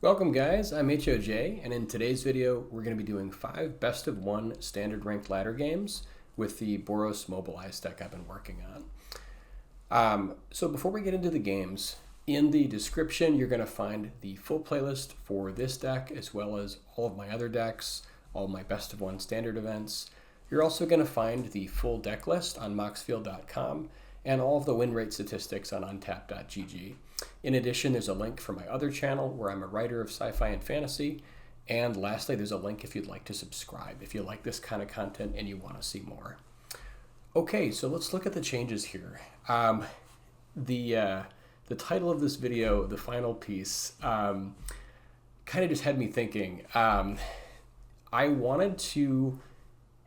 Welcome guys, I'm HOJ, and in today's video we're going to be doing 5 best of 1 standard ranked ladder games with the Boros Mobilize deck I've been working on. So before we get into the games, in the description you're going to find the full playlist for this deck as well as all of my other decks, all my best of 1 standard events. You're also going to find the full deck list on moxfield.com and all of the win rate statistics on untap.gg. In addition, there's a link for my other channel where I'm a writer of sci-fi and fantasy. And lastly, there's a link if you'd like to subscribe, if you like this kind of content and you want to see more. Okay, so let's look at the changes here. The title of this video, the final piece, kind of just had me thinking. I wanted to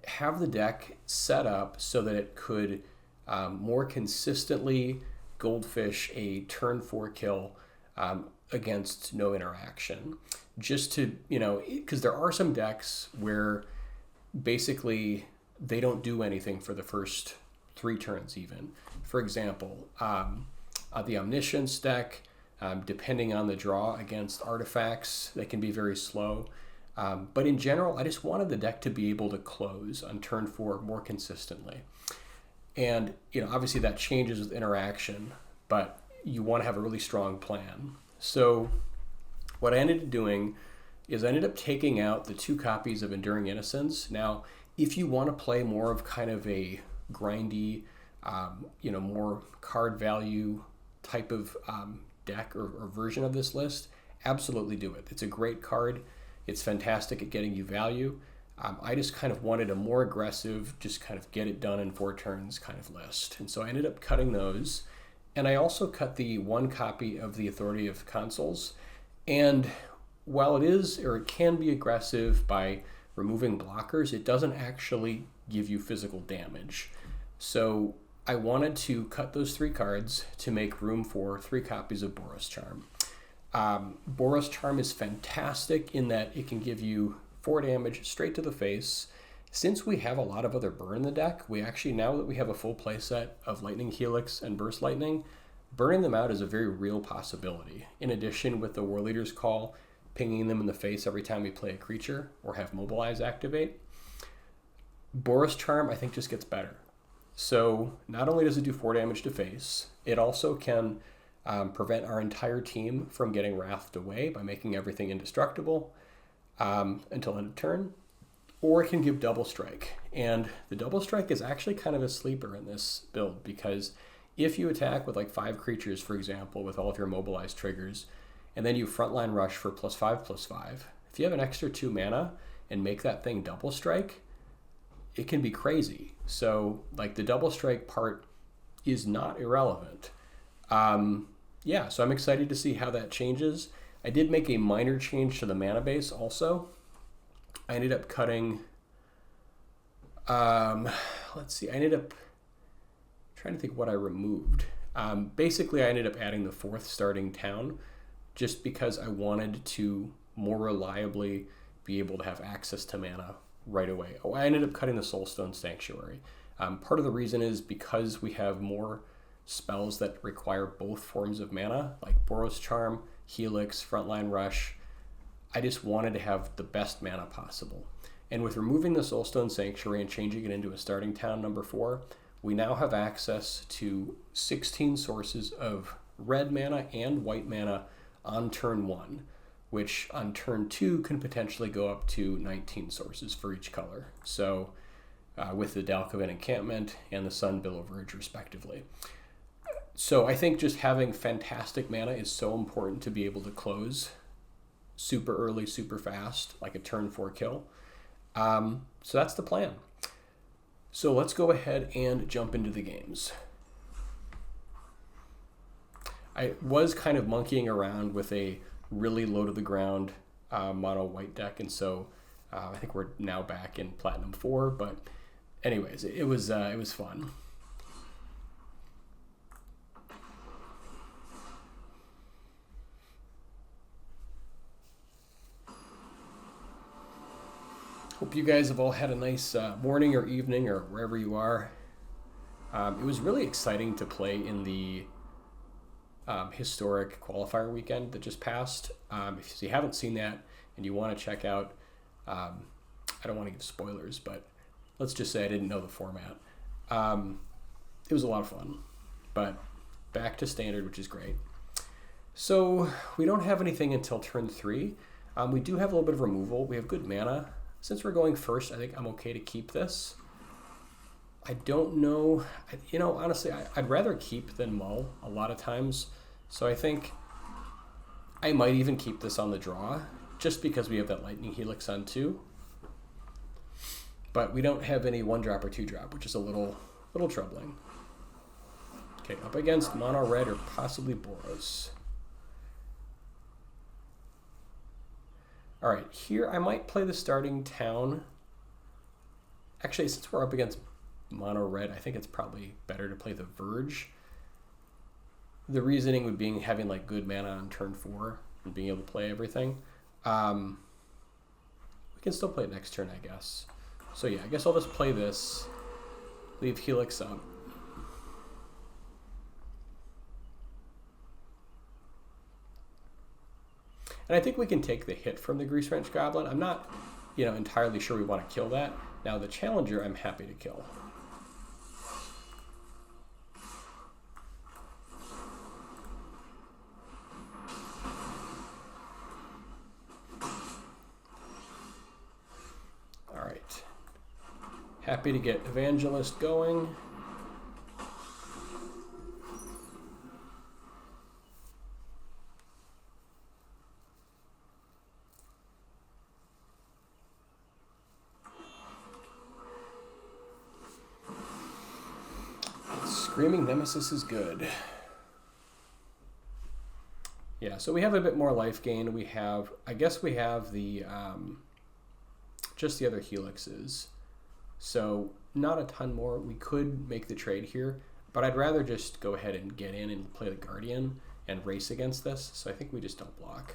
have the deck set up so that it could more consistently goldfish a turn 4 kill against no interaction. Just to, because there are some decks where basically they don't do anything for the first 3 turns even. For example, the Omniscience deck, depending on the draw against artifacts, they can be very slow. But in general, I just wanted the deck to be able to close on turn 4 more consistently. And, obviously that changes with interaction, but you want to have a really strong plan. So what I ended up doing is I ended up taking out the 2 copies of Enduring Innocence. Now, if you want to play more of kind of a grindy, more card value type of deck or version of this list, absolutely do it. It's a great card. It's fantastic at getting you value. I just kind of wanted a more aggressive, just kind of get it done in 4 turns kind of list. And so I ended up cutting those. And I also cut the 1 copy of the Authority of Consuls. And while it can be aggressive by removing blockers, it doesn't actually give you physical damage. So I wanted to cut those 3 cards to make room for 3 copies of Boros Charm. Boros Charm is fantastic in that it can give you 4 damage straight to the face. Since we have a lot of other burn in the deck, we actually, now that we have a full play set of Lightning Helix and Burst Lightning, burning them out is a very real possibility. In addition, with the Warleader's Call, pinging them in the face every time we play a creature or have Mobilize activate, Boros Charm I think just gets better. So not only does it do 4 damage to face, it also can prevent our entire team from getting wrathed away by making everything indestructible until end of turn, or it can give double strike. And the double strike is actually kind of a sleeper in this build, because if you attack with like 5 creatures, for example, with all of your mobilized triggers, and then you Frontline Rush for +5/+5, if you have an extra 2 mana and make that thing double strike, it can be crazy. So like the double strike part is not irrelevant. So I'm excited to see how that changes. I did make a minor change to the mana base also. I ended up cutting, I ended up trying to think what I removed. Basically, I ended up adding the 4th starting town just because I wanted to more reliably be able to have access to mana right away. I ended up cutting the Soulstone Sanctuary. Part of the reason is because we have more spells that require both forms of mana, like Boros Charm, Helix, Frontline Rush. I just wanted to have the best mana possible. And with removing the Soulstone Sanctuary and changing it into a starting town number 4, we now have access to 16 sources of red mana and white mana on turn 1, which on turn 2 can potentially go up to 19 sources for each color. So with the Dalkovan Encampment and the Sunbillow Verge respectively. So I think just having fantastic mana is so important to be able to close super early, super fast, like a turn 4 kill. So that's the plan. So let's go ahead and jump into the games. I was kind of monkeying around with a really low to the ground mono white deck, and so I think we're now back in Platinum 4. But anyways, it was fun. Hope you guys have all had a nice morning or evening or wherever you are. It was really exciting to play in the historic qualifier weekend that just passed. If you haven't seen that and you want to check out, I don't want to give spoilers, but let's just say I didn't know the format. It was a lot of fun, but back to standard, which is great. So we don't have anything until turn 3. We do have a little bit of removal. We have good mana. Since we're going first, I think I'm okay to keep this. I don't know, you know, honestly, I'd rather keep than mull a lot of times. So I think I might even keep this on the draw, just because we have that Lightning Helix on 2. But we don't have any 1-drop or 2-drop, which is a little troubling. Okay, up against mono red or possibly Boros. All right, here I might play the starting town. Actually, since we're up against mono red, I think it's probably better to play the Verge. The reasoning would be having like good mana on turn 4 and being able to play everything. We can still play it next turn, I guess. So yeah, I guess I'll just play this, leave Helix up. And I think we can take the hit from the Grease Wrench Goblin. I'm not, you know, entirely sure we want to kill that. Now the Challenger, I'm happy to kill. All right. Happy to get Evangelist going. Screaming Nemesis is good. Yeah, so we have a bit more life gain. We have, I guess we have the, just the other Helixes. So not a ton more. We could make the trade here, but I'd rather just go ahead and get in and play the Guardian and race against this. So I think we just don't block.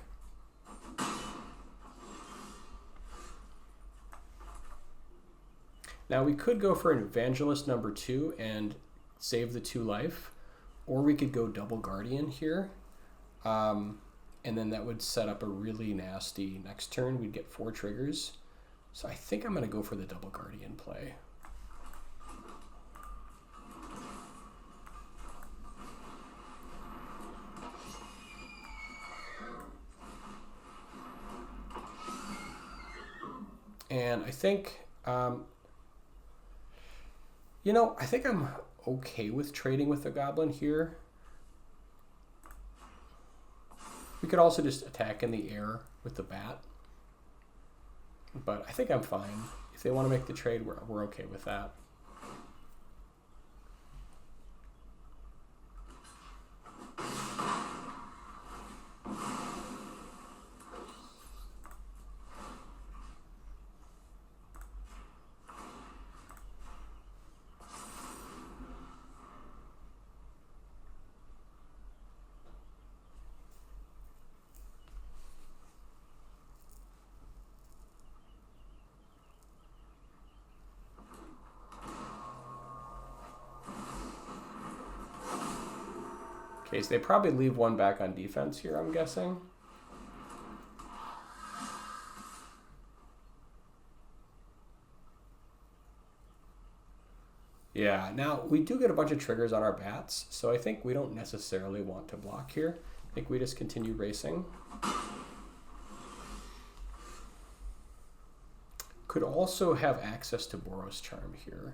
Now we could go for an Evangelist number 2 and save the 2 life, or we could go double Guardian here, and then that would set up a really nasty next turn. We'd get 4 triggers. So I think I'm going to go for the double Guardian play. And I think, you know, I think I'm okay with trading with the Goblin here. We could also just attack in the air with the Bat. But I think I'm fine. If they want to make the trade, we're okay with that. Okay, so they probably leave 1 back on defense here, I'm guessing. Yeah, now we do get a bunch of triggers on our bats, so I think we don't necessarily want to block here. I think we just continue racing. Could also have access to Boros Charm here.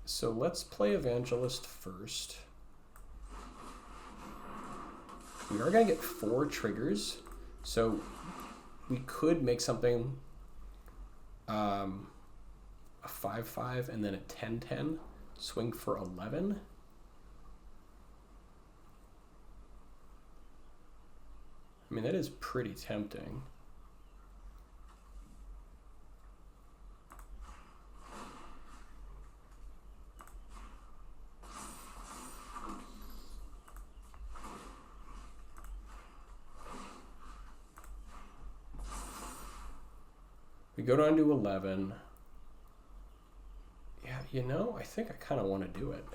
So let's play Evangelist first. We are going to get 4 triggers, so we could make something a 5/5 and then a 10/10, swing for 11. I mean, that is pretty tempting. We go down to 11. Yeah, you know, I think I kind of want to do it.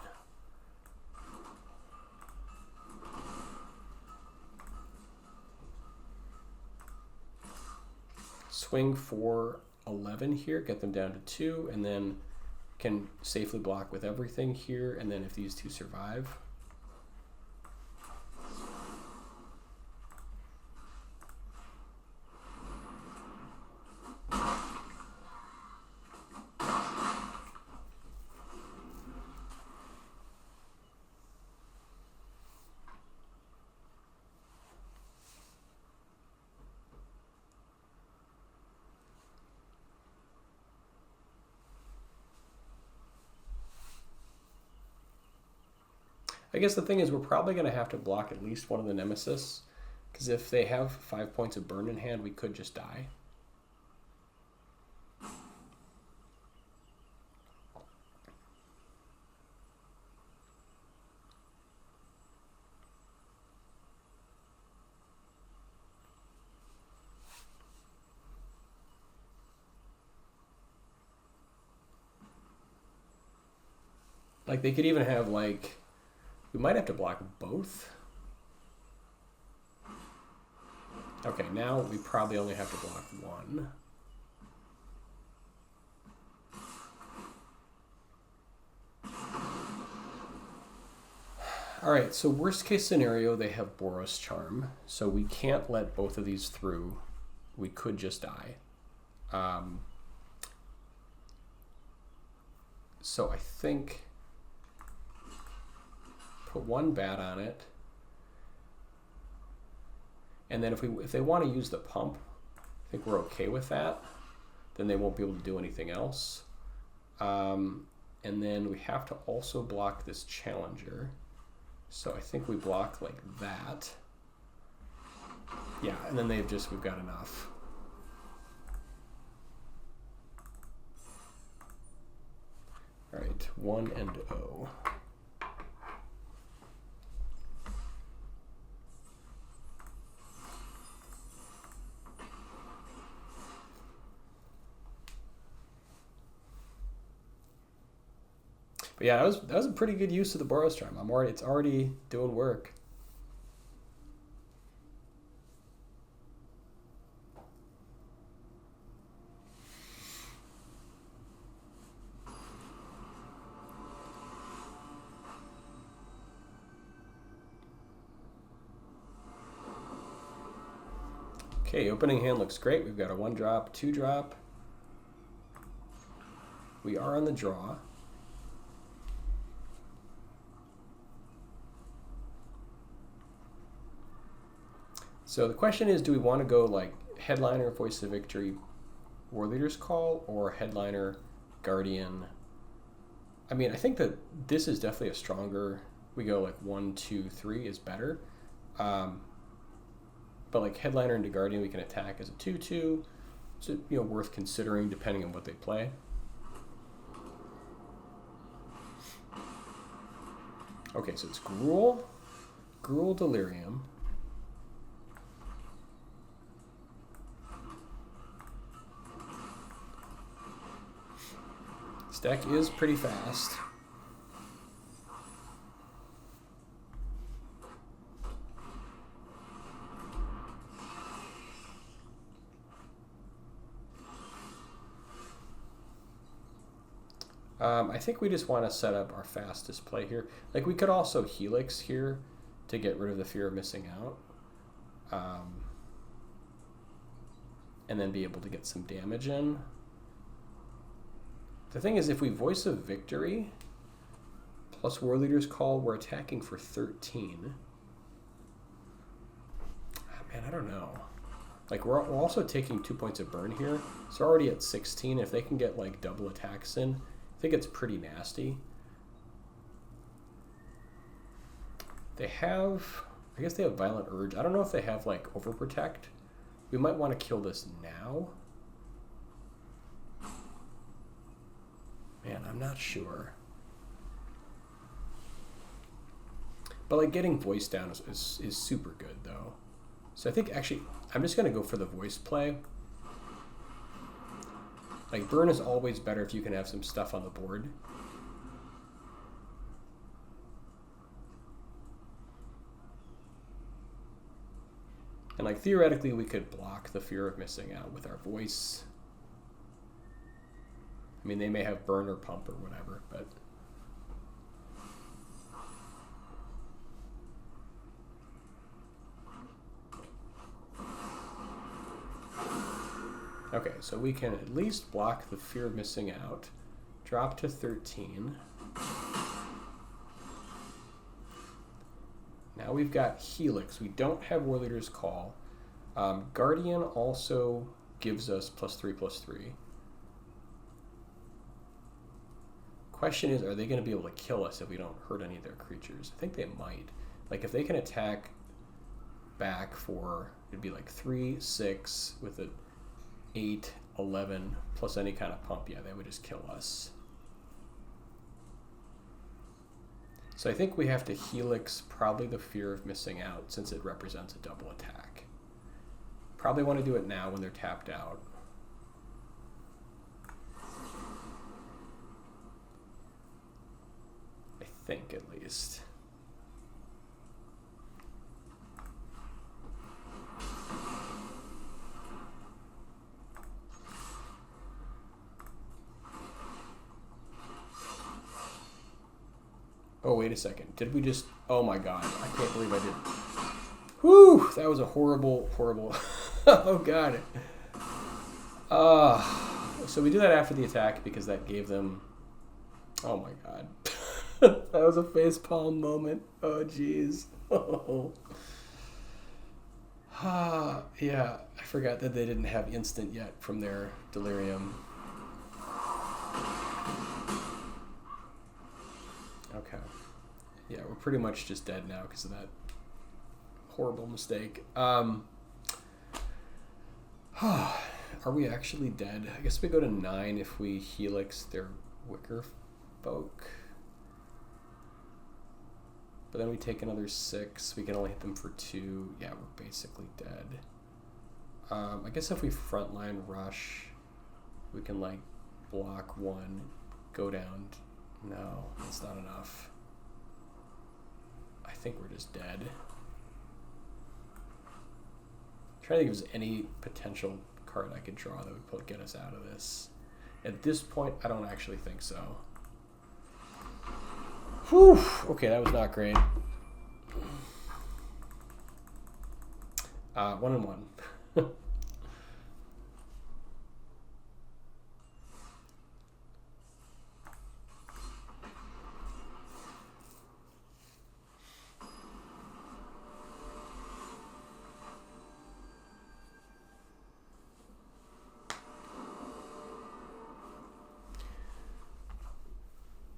swing for 11 here, get them down to 2, and then can safely block with everything here, and then if these two survive. I guess the thing is we're probably going to have to block at least one of the Nemesis, because if they have 5 points of burn in hand, we could just die. Like they could even have like, we might have to block both. Okay, now we probably only have to block one. All right, so worst case scenario, they have Boros Charm, so we can't let both of these through. We could just die. So I think put one bat on it, and then if they want to use the pump, I think we're okay with that. Then they won't be able to do anything else. And then we have to also block this Challenger. So I think we block like that. Yeah, and then we've got enough. All right, 1 and 0. But yeah, that was a pretty good use of the Boros Charm. It's already doing work. Okay, opening hand looks great. We've got a 1-drop, 2-drop. We are on the draw. So the question is, do we want to go like Headliner, Voice of Victory, Warleader's Call, or Headliner, Guardian? I mean, I think that this is definitely a stronger, we go like 1, 2, 3 is better. But like Headliner into Guardian, we can attack as a 2/2. So, worth considering depending on what they play. Okay, so it's Gruul, Delirium. This deck is pretty fast. I think we just want to set up our fastest play here. Like we could also Helix here to get rid of the fear of missing out. And then be able to get some damage in. The thing is, if we Voice of Victory plus Warleader's Call, we're attacking for 13. Man, I don't know. Like we're also taking 2 points of burn here, so we're already at 16. If they can get like double attacks in, I think it's pretty nasty. They have, I guess they have Violent Urge. I don't know if they have like Overprotect. We might want to kill this now. Man, I'm not sure. But like getting voice down is super good though. So I think actually, I'm just going to go for the voice play. Like burn is always better if you can have some stuff on the board. And like theoretically we could block the fear of missing out with our voice. I mean, they may have burn or pump or whatever, but okay, so we can at least block the fear of missing out. Drop to 13. Now we've got Helix. We don't have Warleader's Call. Guardian also gives us +3/+3. Question is, are they going to be able to kill us if we don't hurt any of their creatures? I think they might. Like if they can attack back for, it'd be like 3, 6 with a 8, 11 plus any kind of pump. Yeah, they would just kill us. So I think we have to Helix probably the fear of missing out since it represents a double attack. Probably want to do it now when they're tapped out. I think at least. Oh, wait a second. Did we just... Oh my god. I can't believe I did... Whew! That was a horrible, horrible... Oh god. So we do that after the attack because that gave them... Oh my god. That was a facepalm moment. Oh jeez. Oh. Yeah, I forgot that they didn't have instant yet from their delirium. Okay. Yeah, we're pretty much just dead now because of that horrible mistake. Are we actually dead? I guess we go to 9 if we Helix their Wicker Folk. But then we take another 6. We can only hit them for 2. Yeah, we're basically dead. I guess if we Frontline Rush, we can like block 1, go down. No, that's not enough. I think we're just dead. I'm trying to think if there's any potential card I could draw that would get us out of this. At this point, I don't actually think so. Whew. Okay, that was not great. 1-1.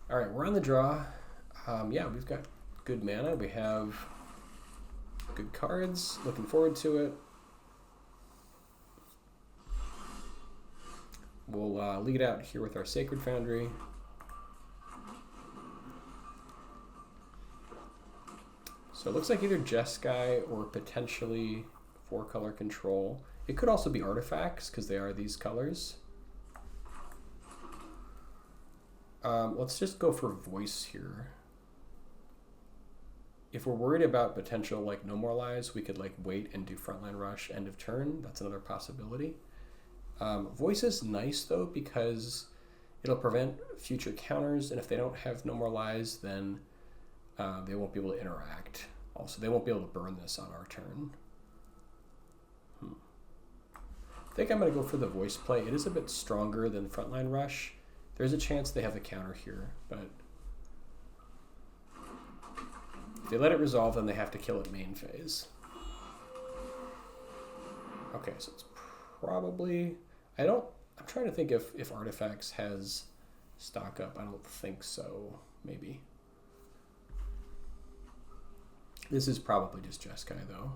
All right, we're on the draw. Yeah, we've got good mana. We have good cards. Looking forward to it. We'll lead out here with our Sacred Foundry. So it looks like either Jeskai or potentially 4-color control. It could also be artifacts because they are these colors. Let's just go for voice here. If we're worried about potential like no more lives, we could like wait and do Frontline Rush end of turn. That's another possibility. Voice is nice though because it'll prevent future counters, and if they don't have no more lives, then they won't be able to interact. Also, they won't be able to burn this on our turn. I think I'm going to go for the voice play. It is a bit stronger than Frontline Rush. There's a chance they have the counter here, but if they let it resolve, then they have to kill it main phase. Okay, so it's probably... I'm trying to think if Artifacts has stock up. I don't think so, maybe. This is probably just Jeskai, though.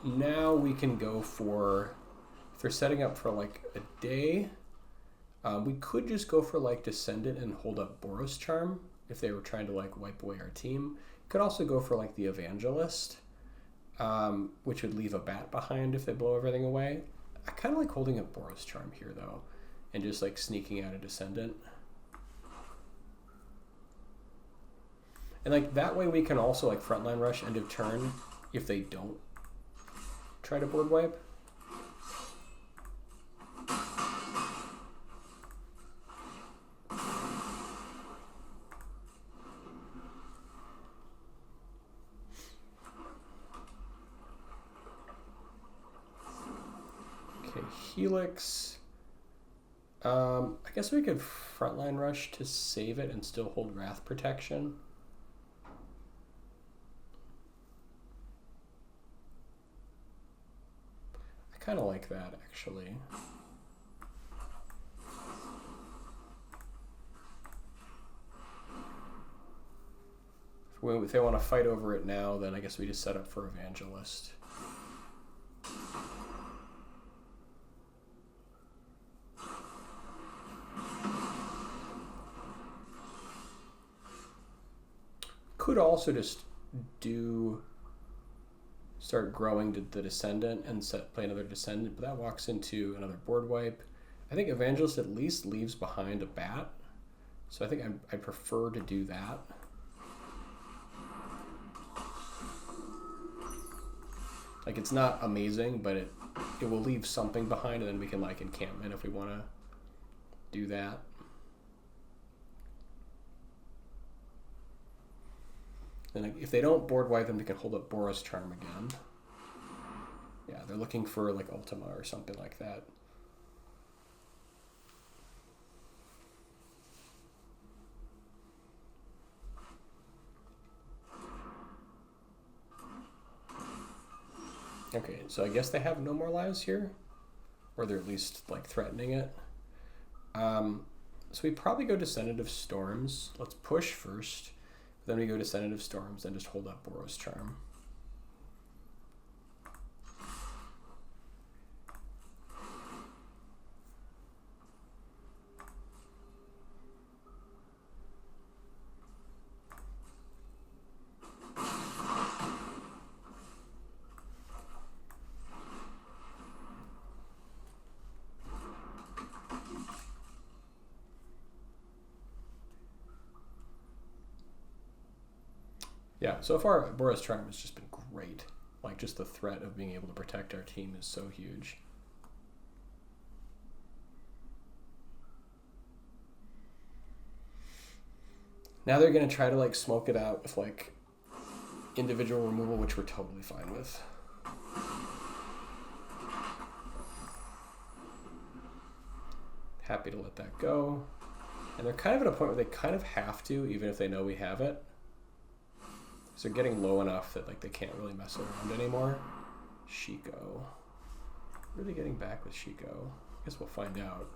Now we can go for, if they're setting up for like a day, we could just go for like Descendant and hold up Boros Charm if they were trying to like wipe away our team. Could also go for like the Evangelist, which would leave a bat behind if they blow everything away. I kind of like holding up Boros Charm here though. and just like sneaking out a Descendant. And like that way we can also like Frontline Rush end of turn if they don't try to board wipe. Okay, Helix. I guess we could Frontline Rush to save it and still hold Wrath Protection. I kind of like that, actually. If they want to fight over it now, then I guess we just set up for Evangelist. Could also just start growing to the Descendant and play another Descendant, but that walks into another board wipe. I think Evangelist at least leaves behind a bat, so I think I prefer to do that. Like, it's not amazing, but it will leave something behind, and then we can like encampment if we want to do that. And if they don't board wipe, then we can hold up Boros Charm again. Yeah, they're looking for like Ultima or something like that. Okay, so I guess they have no more lives here, or they're at least like threatening it. So we probably go Descendant of Storms. Let's push first. Then we go Descendant of Storms, then just hold up Boros Charm. Yeah, so far Boros Charm has just been great. Like, just the threat of being able to protect our team is so huge. Now they're going to try to like smoke it out with like individual removal, which we're totally fine with. Happy to let that go. And they're kind of at a point where they kind of have to, even if they know we have it. So they're getting low enough that like they can't really mess around anymore. Shiko. Really getting back with Shiko. I guess we'll find out.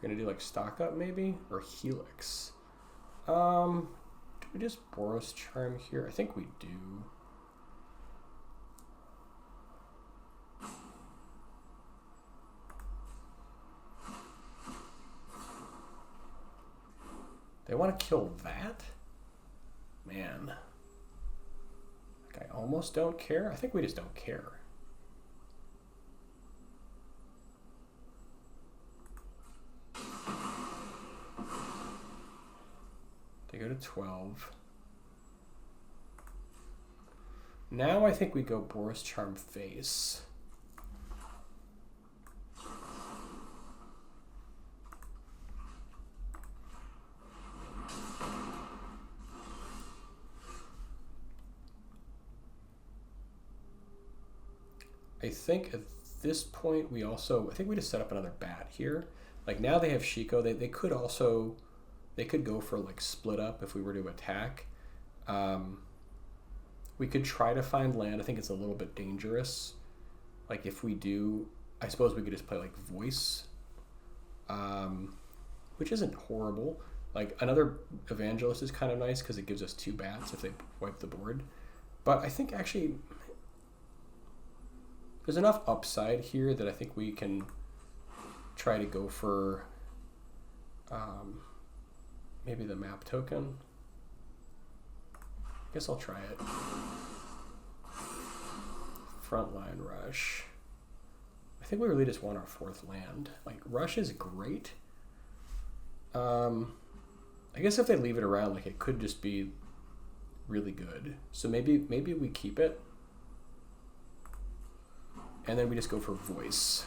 We're gonna do like stock up maybe? Or Helix. Do we just Boros Charm here? I think we do. They want to kill that? Man. Like, I almost don't care. I think we just don't care. They go to 12. Now I think we go Boros Charm face. I think at this point we also, I think we just set up another bat here. Like now they have Shiko, they could also, they could go for like split up if we were to attack. We could try to find land. I think it's a little bit dangerous. Like if we do, I suppose we could just play like Voice, which isn't horrible. Like another Evangelist is kind of nice because it gives us 2 bats if they wipe the board. But I think actually there's enough upside here that I think we can try to go for maybe the map token. I guess I'll try it. Frontline Rush. I think we really just want our 4th land. Like, Rush is great. I guess if they leave it around, like, it could just be really good. So maybe we keep it. And then we just go for Voice.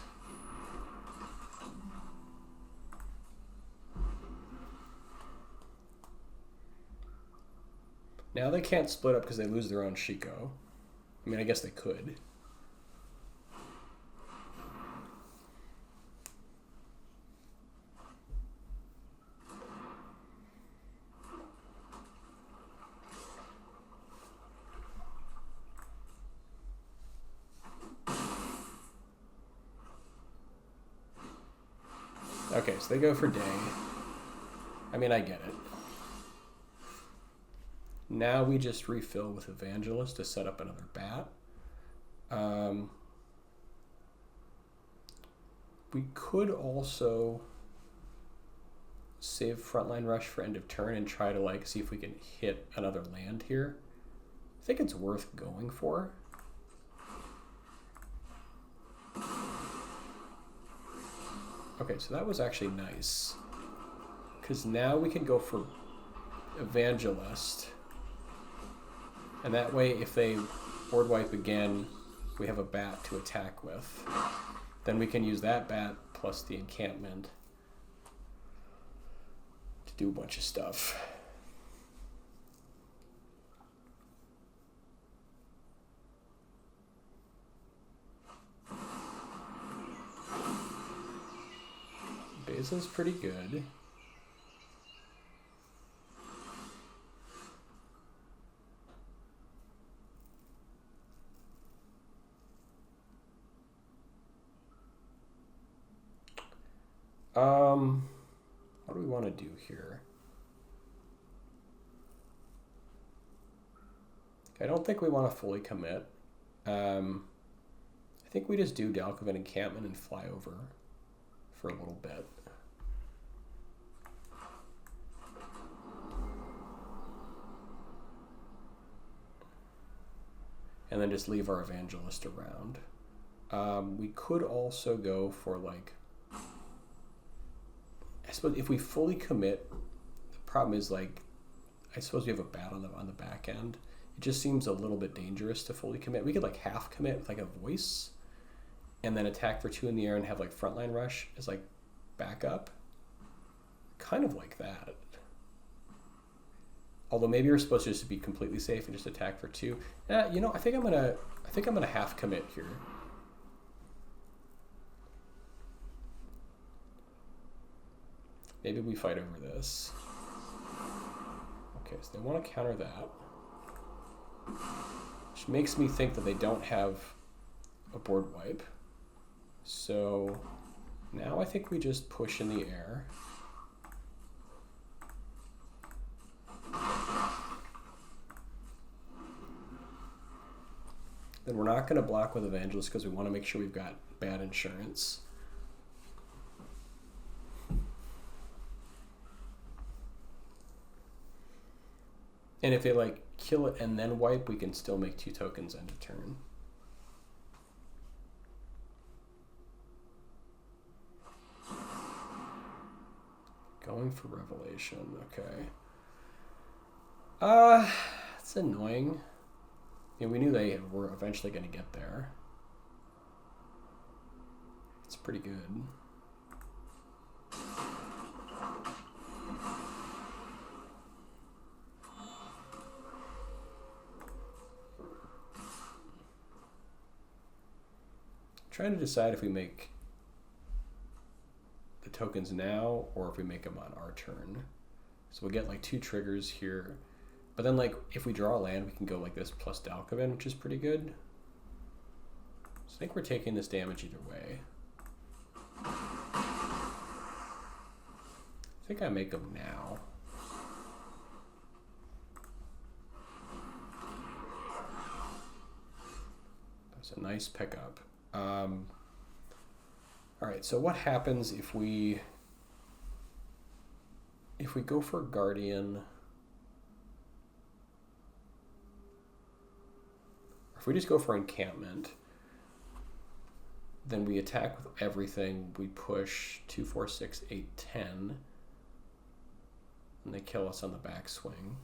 Now they can't split up because they lose their own Shiko. I mean, I guess they could. Okay, so they go for Day. I mean, I get it. Now we just refill with Evangelist to set up another bat. We could also save Frontline Rush for end of turn and try to like see if we can hit another land here. I think it's worth going for. Okay, so that was actually nice. Because now we can go for Evangelist. And that way, if they board wipe again, we have a bat to attack with. Then we can use that bat plus the encampment to do a bunch of stuff. Basin's pretty good. What do we want to do here? I don't think we want to fully commit. I think we just do Dalkovan Encampment and fly over for a little bit. And then just leave our Evangelist around. We could also go for like, I suppose if we fully commit, the problem is like, I suppose we have a bat on the back end. It just seems a little bit dangerous to fully commit. We could like half commit with like a Voice and then attack for 2 in the air and have like Frontline Rush as like backup. Kind of like that. Although maybe you're supposed to just be completely safe and just attack for 2. You know, I think I'm gonna half commit here. Maybe we fight over this. Okay, so they want to counter that. Which makes me think that they don't have a board wipe. So now I think we just push in the air. Then we're not going to block with Evangelist because we want to make sure we've got bad insurance. And if they like kill it and then wipe, we can still make 2 tokens end of turn. Going for Revelation, okay. It's annoying. Yeah, we knew they were eventually going to get there. It's pretty good. Trying to decide if we make the tokens now or if we make them on our turn. So we'll get like 2 triggers here. But then like if we draw a land, we can go like this plus Dalkovan, which is pretty good. So I think we're taking this damage either way. I think I make them now. That's a nice pickup. All right, so what happens if we go for Guardian? If we just go for Encampment, Then we attack with everything. We push 2, 4, 6, 8, 10. And they kill us on the backswing.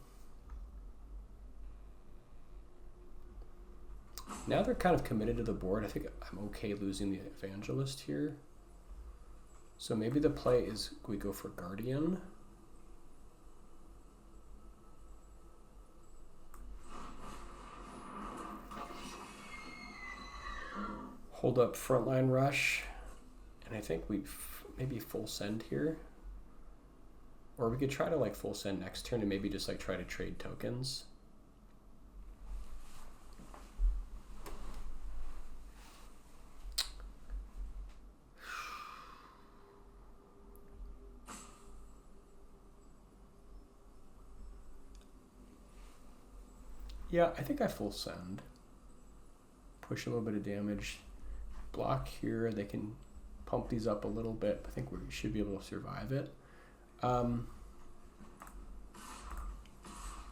Now they're kind of committed to the board. I think I'm okay losing the Evangelist here. So maybe the play is we go for Guardian. Hold up Frontline Rush. And I think we maybe full send here. Or we could try to like full send next turn and maybe just like try to trade tokens. Yeah, I think I full send. Push a little bit of damage. Block here. They can pump these up a little bit. I think we should be able to survive it. Man.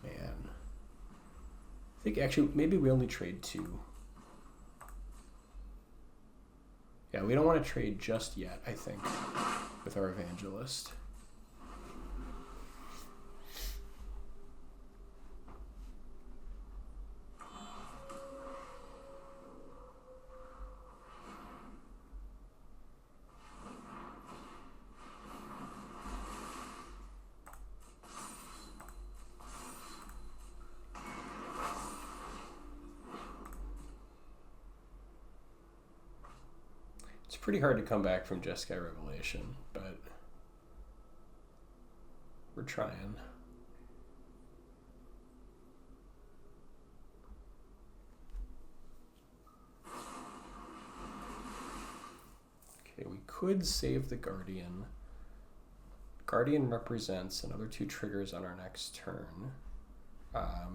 I think actually maybe we only trade 2. Yeah, we don't want to trade just yet, I think, with our Evangelist. Pretty hard to come back from Jeskai Revelation, but we're trying. Okay, we could save the Guardian. Guardian represents another 2 triggers on our next turn. I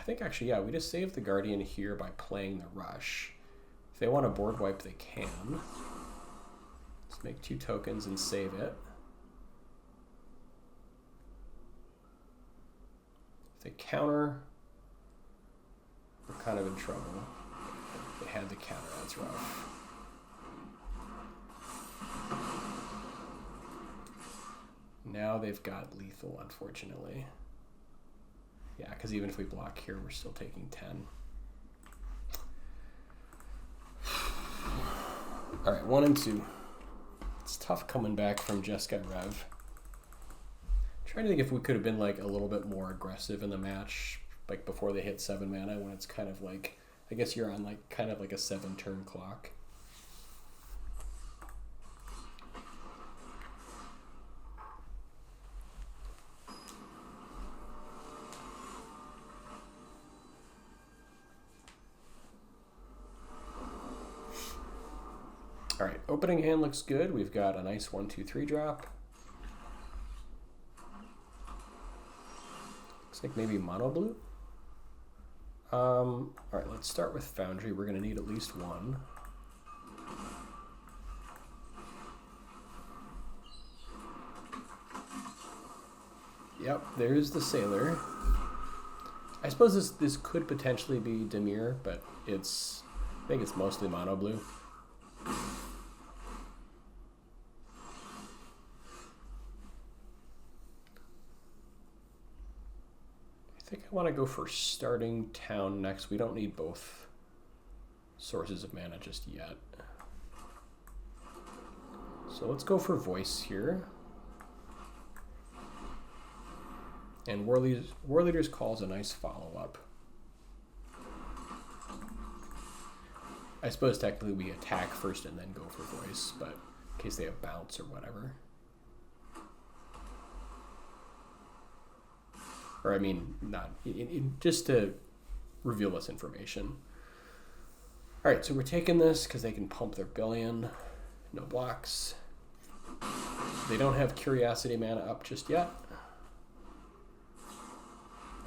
think actually, yeah, we just save the Guardian here by playing the Rush. If they want to board wipe, they can. Let's make 2 tokens and save it. If they counter, we're kind of in trouble. They had the counter, that's rough. Now they've got lethal, unfortunately. Yeah, because even if we block here, we're still taking 10. All right, 1 and 2. It's tough coming back from Jeskai Rev. I'm trying to think if we could have been like a little bit more aggressive in the match, like before they hit 7 mana, when it's kind of like, I guess you're on like kind of like a 7-turn clock. All right, opening hand looks good. We've got a nice 1, 2, 3 drop. Looks like maybe mono blue. All right, let's start with Foundry. We're going to need at least 1. Yep, there's the Sailor. I suppose this could potentially be Dimir, but I think it's mostly mono blue. I think I want to go for starting town next. We don't need both sources of mana just yet. So let's go for voice here. And Warleader's Call is a nice follow-up. I suppose technically we attack first and then go for voice, but in case they have bounce or whatever. Or I mean, not just to reveal this information. All right, so we're taking this because they can pump their billion. No blocks. They don't have Curiosity mana up just yet.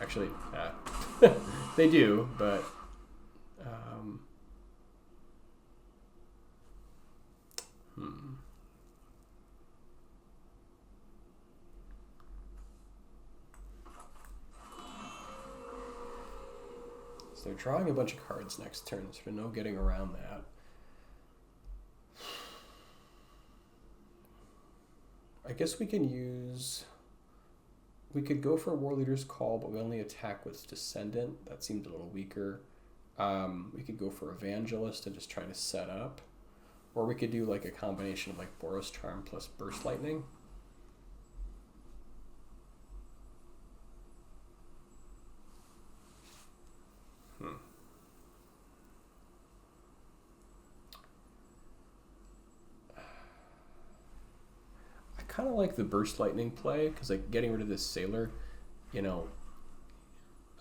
Actually, they do, but So they're drawing a bunch of cards next turn, so no getting around that. guess we can use... We could go for Warleader's Call, but we only attack with Descendant. That seems a little weaker. We could go for Evangelist and just try to set up. Or we could do like a combination of like Boros Charm plus Burst Lightning. I kind of like the Burst Lightning play because like getting rid of this Sailor, you know,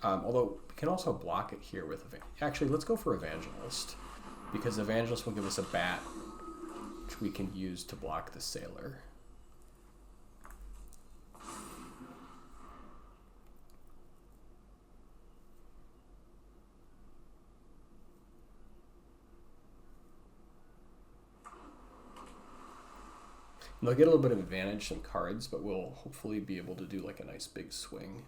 although we can also block it here with... Actually, let's go for Evangelist because Evangelist will give us a bat which we can use to block the Sailor. They'll get a little bit of advantage, some cards, but we'll hopefully be able to do like a nice big swing.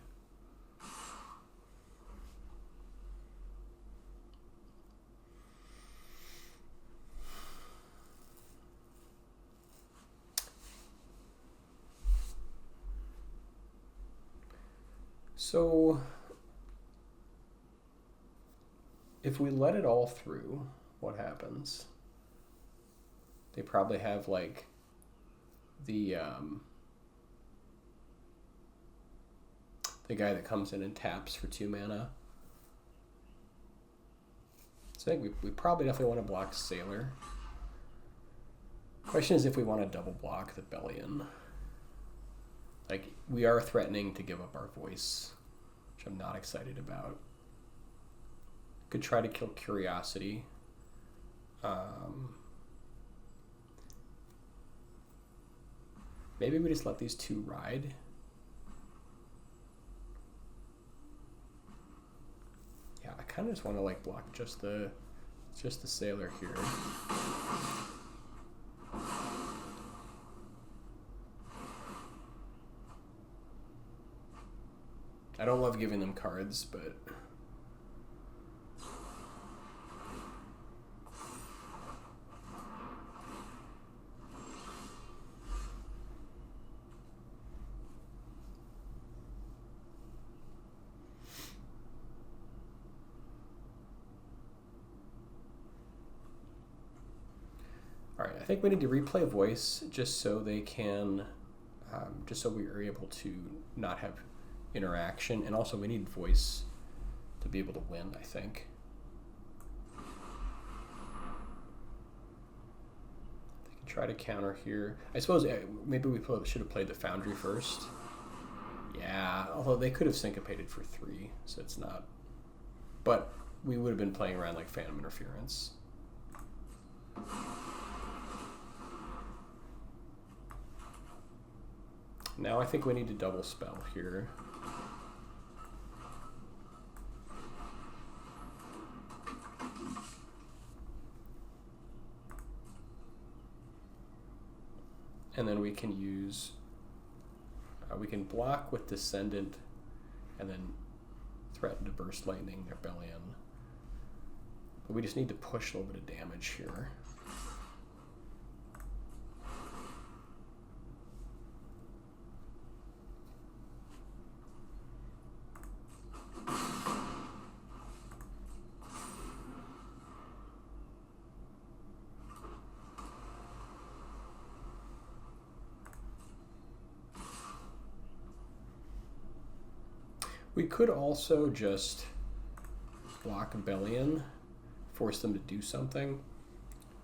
So if we let it all through, what happens? They probably have like the guy that comes in and taps for 2 mana. So I think we probably definitely want to block Sailor. Question is if we want to double block the Bellion. Like, we are threatening to give up our voice, which I'm not excited about. Could try to kill Curiosity. Maybe we just let these 2 ride. Yeah, I kind of just want to like block just the Sailor here. I don't love giving them cards, but Alright, I think we need to replay voice just so they can, just so we are able to not have interaction, and also we need voice to be able to win, I think. They can try to counter here. I suppose maybe we should have played the Foundry first. Yeah, although they could have syncopated for 3, so it's not. But we would have been playing around like Phantom Interference. Now I think we need to double spell here. And then we can use, we can block with Descendant and then threaten to Burst Lightning their Bellion. But we just need to push a little bit of damage here. We could also just block Bellion, force them to do something.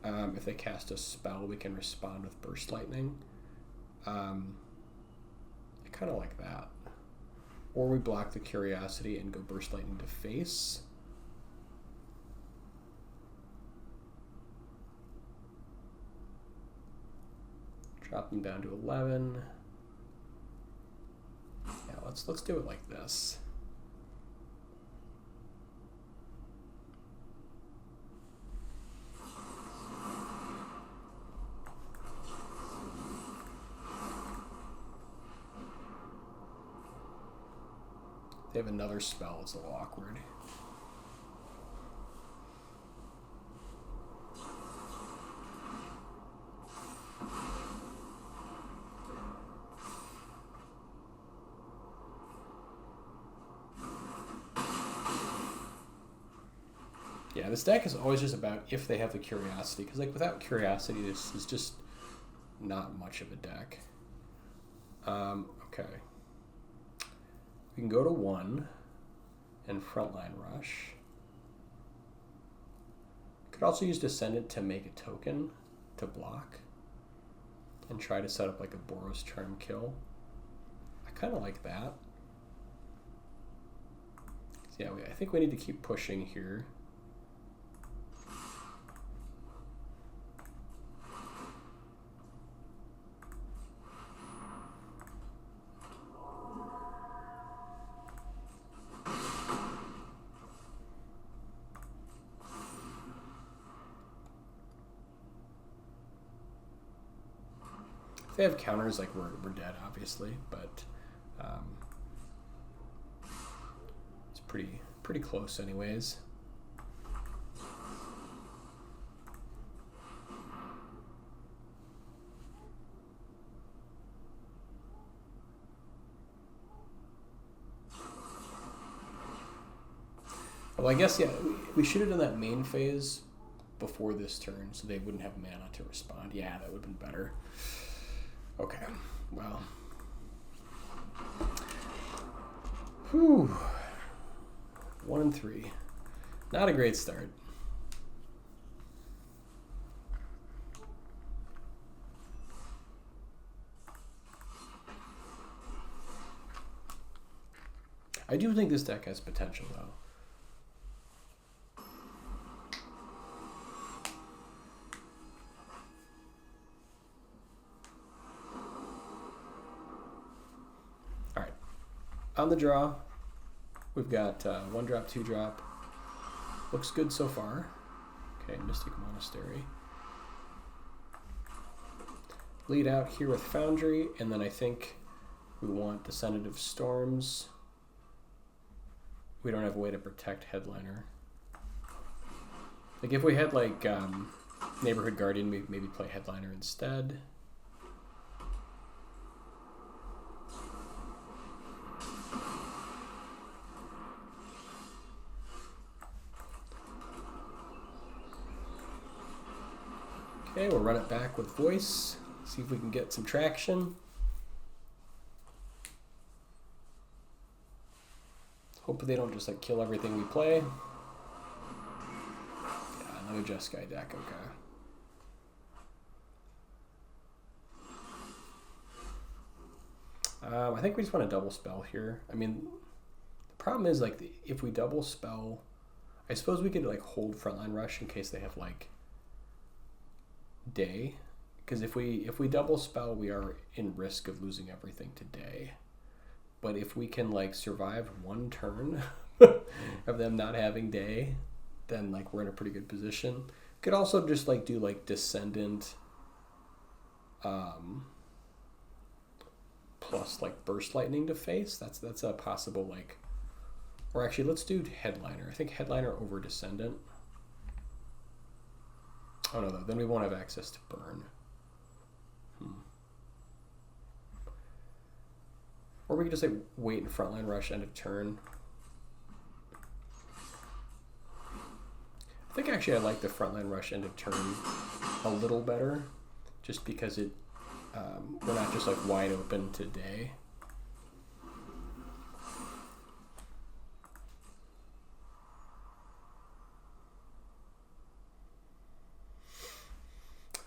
If they cast a spell, we can respond with Burst Lightning. I kind of like that. Or we block the Curiosity and go Burst Lightning to face. Drop them down to 11. Yeah, let's do it like this. They have another spell, it's a little awkward. Yeah, this deck is always just about if they have the curiosity, because like without curiosity, this is just not much of a deck. Okay. We can go to 1 and Frontline Rush. Could also use Descendant to make a token to block and try to set up like a Boros Charm kill. I kind of like that. So yeah, I think we need to keep pushing here. If they have counters, like we're dead, obviously, but it's pretty close, anyways. Well, I guess yeah, we should have done that main phase before this turn, so they wouldn't have mana to respond. Yeah, that would have been better. Okay, well. Whew. 1 and 3. Not a great start. I do think this deck has potential, though. On the draw, we've got 1-drop, 2-drop. Looks good so far. Okay, Mystic Monastery. Lead out here with Foundry, and then I think we want Descendant of Storms. We don't have a way to protect Headliner. Like if we had like Neighborhood Guardian, maybe play Headliner instead. Okay, we'll run it back with Voice, see if we can get some traction. Hopefully they don't just like kill everything we play. Yeah, another Jeskai deck, okay. I think we just want to double spell here. I mean, the problem is like if we double spell, I suppose we could like hold Frontline Rush in case they have like Day, because if we double spell, we are in risk of losing everything to Day. But if we can like survive 1 turn of them not having Day, then like we're in a pretty good position. Could also just like do like Descendant plus like Burst Lightning to face. That's a possible like, or actually let's do Headliner. I think Headliner over Descendant. Oh no, then we won't have access to burn. Or we could just like wait and Frontline Rush end of turn. I think actually I like the Frontline Rush end of turn a little better, just because it we're not just like wide open to Day.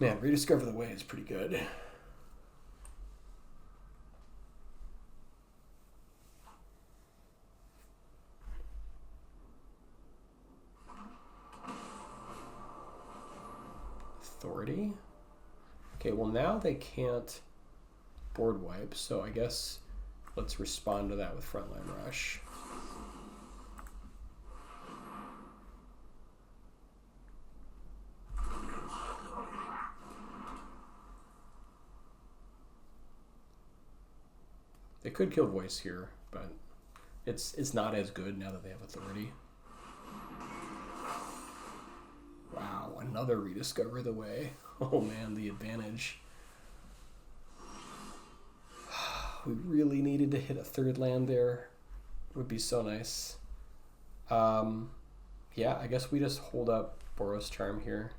Man, Rediscover the Way is pretty good. Authority. Okay, well now they can't board wipe, so I guess let's respond to that with Frontline Rush. They could kill Voice here, but it's not as good now that they have Authority. Wow, another Rediscover the Way. Oh man, the advantage. We really needed to hit a 3rd land there. It would be so nice. Yeah, Yeah, I guess we just hold up Boros Charm here.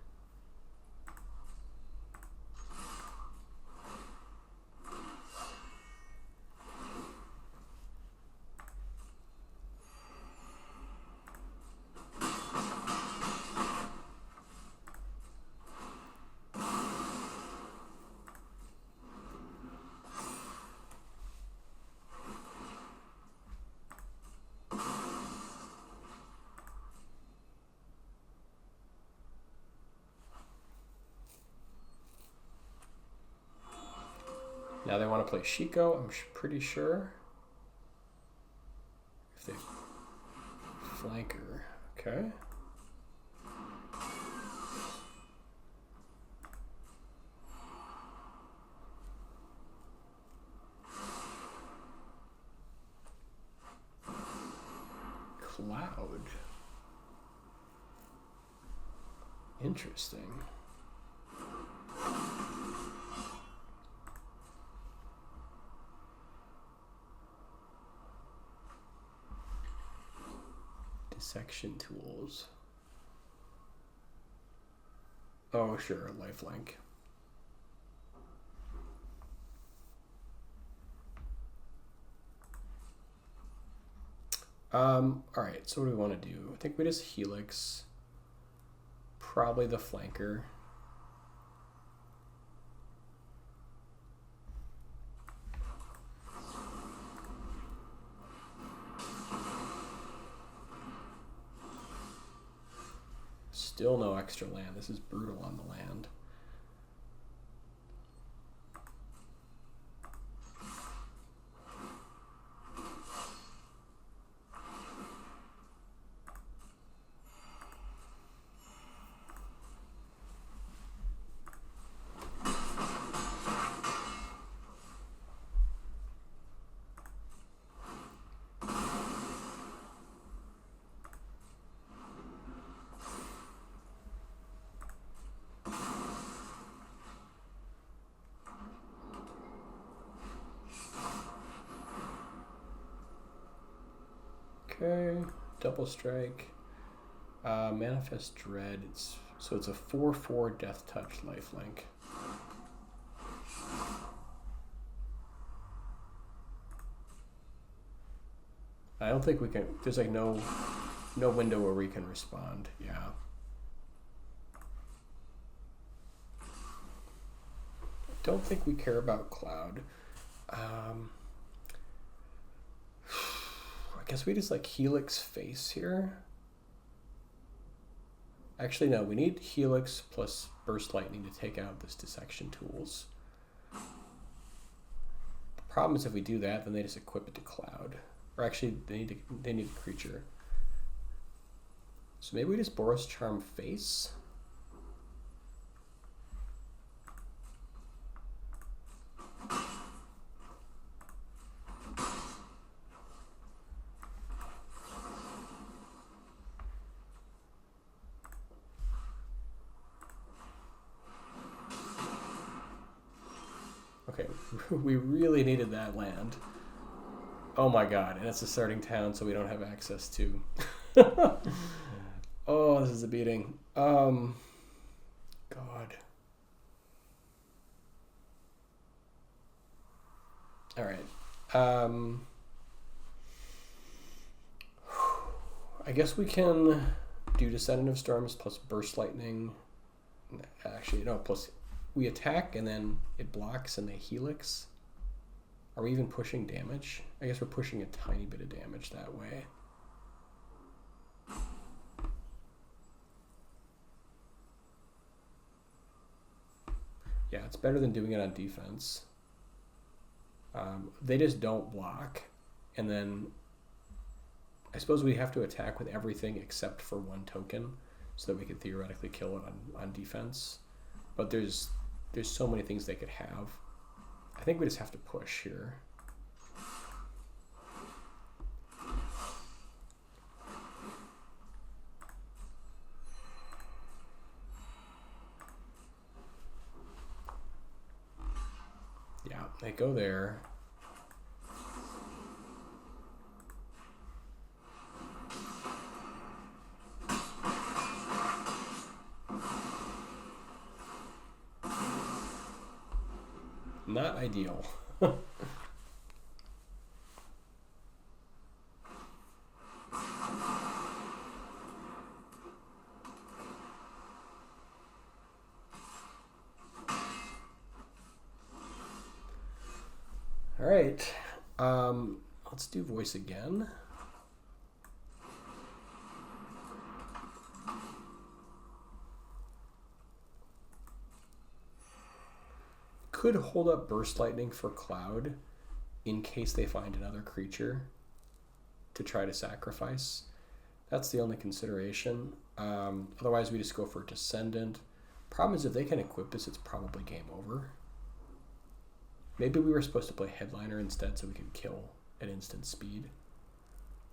Now they want to play Shiko, I'm pretty sure. If they flanker, okay. Cloud. Interesting. Dissection tools. Oh, sure, lifelink. All right, so what do we want to do? I think we just Helix, probably the flanker. Still no extra land. This is brutal on the land. Okay, double strike, manifest dread. It's a 4/4 death touch lifelink. I don't think we can. There's like no window where we can respond. Yeah. Don't think we care about cloud. I guess we just like Helix face here. Actually, no, we need Helix plus Burst Lightning to take out this Dissection tools. The problem is if we do that, then they just equip it to Cloud. Or actually, they need a creature. So maybe we just Boros Charm face. Okay, we really needed that land. Oh my god, and it's a starting town, so we don't have access to. Oh, this is a beating. God. All right. I guess we can do Descendant of Storms plus Burst Lightning. Actually, no, plus we attack and then it blocks and they Helix. Are we even pushing damage? I guess we're pushing a tiny bit of damage that way. Yeah, it's better than doing it on defense. They just don't block. And then I suppose we have to attack with everything except for one token so that we could theoretically kill it on defense. But there's so many things they could have. I think we just have to push here. Yeah, they go there. Not ideal. All right, let's do voice again. Could hold up Burst Lightning for Cloud in case they find another creature to try to sacrifice. That's the only consideration. Otherwise, we just go for Descendant. Problem is, if they can equip this, it's probably game over. Maybe we were supposed to play Headliner instead so we could kill at instant speed.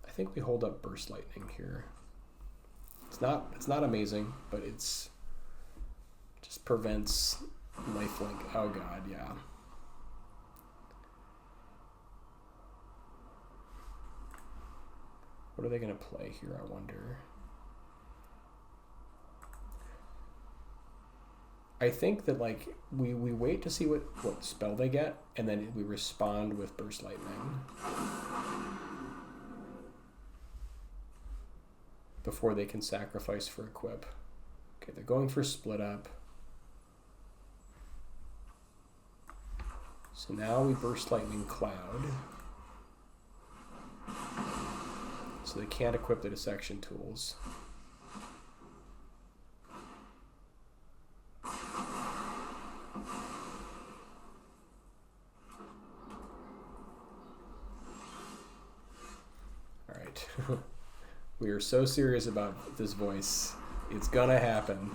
I think we hold up Burst Lightning here. It's not amazing, but it's just prevents lifelink. Oh god, yeah. What are they gonna play here, I wonder? I think that like we wait to see what spell they get, and then we respond with Burst Lightning before they can sacrifice for equip. Okay, they're going for Split Up. So now we Burst Lightning Cloud. So they can't equip the dissection tools. Alright. We are so serious about this voice. It's gonna happen.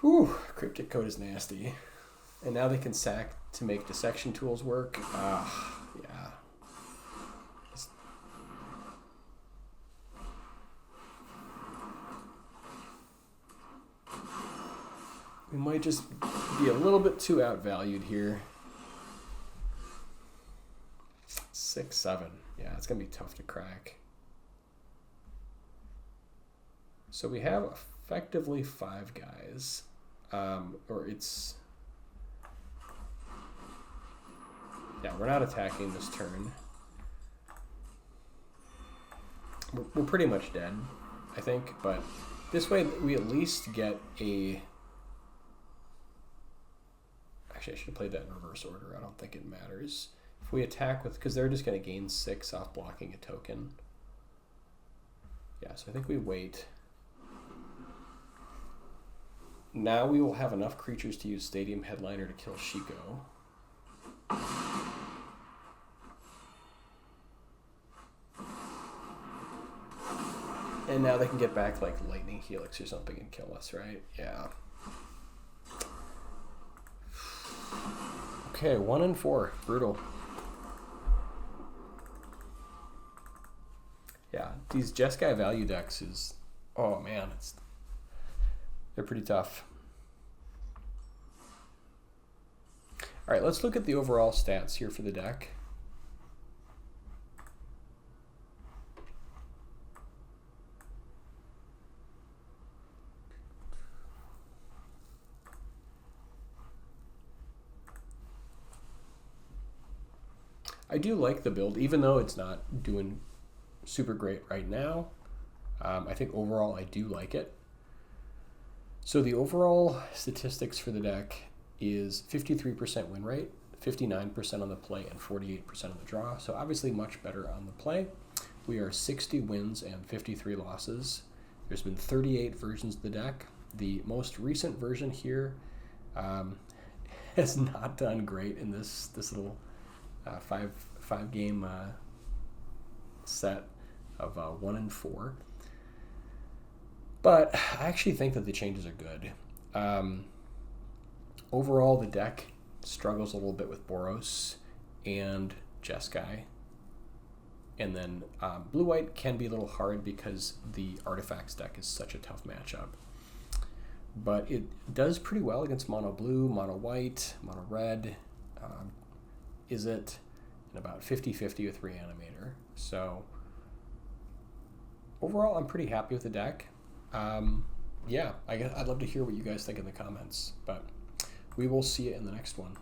Whew, Cryptic Code is nasty. And now they can sack to make dissection tools work. Yeah. We might just be a little bit too outvalued here. 6-7. Yeah, it's going to be tough to crack. So we have effectively 5 guys. Or it's... Yeah, we're not attacking this turn. We're pretty much dead, I think. But this way we at least get a... Actually, I should have played that in reverse order. I don't think it matters. If we attack with... Because they're just going to gain 6 off blocking a token. Yeah, so I think we wait. Now we will have enough creatures to use Stadium Headliner to kill Shiko. And now they can get back like Lightning Helix or something and kill us, right? Yeah. Okay, 1 and 4. Brutal. Yeah, these Jeskai value decks is... Oh man, they're pretty tough. All right, let's look at the overall stats here for the deck. I do like the build, even though it's not doing super great right now. I think overall I do like it. So the overall statistics for the deck is 53% win rate, 59% on the play, and 48% on the draw. So obviously much better on the play. We are 60 wins and 53 losses. There's been 38 versions of the deck. The most recent version here has not done great in this little five game set of 1 and 4. But I actually think that the changes are good. Overall, the deck struggles a little bit with Boros and Jeskai. And then blue-white can be a little hard because the Artifacts deck is such a tough matchup. But it does pretty well against mono blue, mono white, mono red, Is it in about 50-50 with Reanimator? So overall, I'm pretty happy with the deck. Yeah, I'd love to hear what you guys think in the comments, but we will see you in the next one.